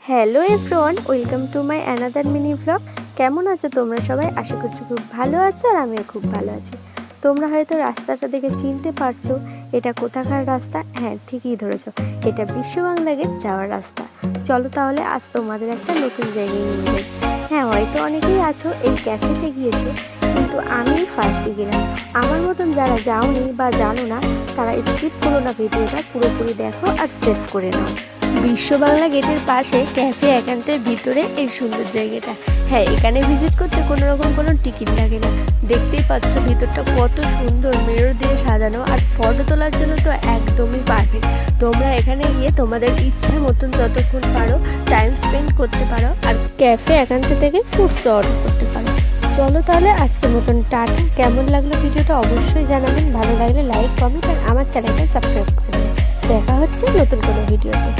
Hello everyone, welcome to my another mini vlog. কেমন আছো তোমরা সবাই? আশা করছি খুব ভালো আছো আর আমিও খুব ভালো আছি। তোমরা হয়তো রাস্তাটা দেখে চিনতে পারছো এটা কোথাকার রাস্তা। হ্যাঁ, ঠিকই ধরেছো, এটা বিশ্ব বাংলা গেট যাওয়ার রাস্তা। চলো তাহলে আজ তোমাদের একটা নতুন জায়গায় নিয়ে যাই। হ্যাঁ, হয়তো অনেকেই আছো এই ক্যাফেতে গিয়েছো, কিন্তু আমি ফার্স্টে গেলাম। আমার মতন যারা যাওনি বা জানো না তারা স্কিপ করো না, ভিডিওটা পুরোপুরি দেখো আর সেভ করে নাও। বিশ্ব বাংলা গেটের পাশে ক্যাফে একান্তের ভিতরে এই সুন্দর জায়গাটা। হ্যাঁ, এখানে ভিজিট করতে কোনো রকম কোনো টিকিট লাগে না। দেখতেই পাচ্ছ ভিতরটা কত সুন্দর, মিরর দিয়ে সাজানো, আর ফটো তোলার জন্য তো একদমই পারফেক্ট। তোমরা এখানে গিয়ে তোমাদের ইচ্ছা মতন যতক্ষণ পারো টাইম স্পেন্ড করতে পারো, আর ক্যাফে একান্ত থেকে ফুডস অর্ডার করতে পারো। চলো তাহলে আজকের মতন টাটা। কেমন লাগলো ভিডিওটা অবশ্যই জানাবেন, ভালো লাগলে লাইক, কমেন্ট আর আমার চ্যানেলটা সাবস্ক্রাইব করে দেবেন। দেখা হচ্ছে নতুন কোনো ভিডিওতে।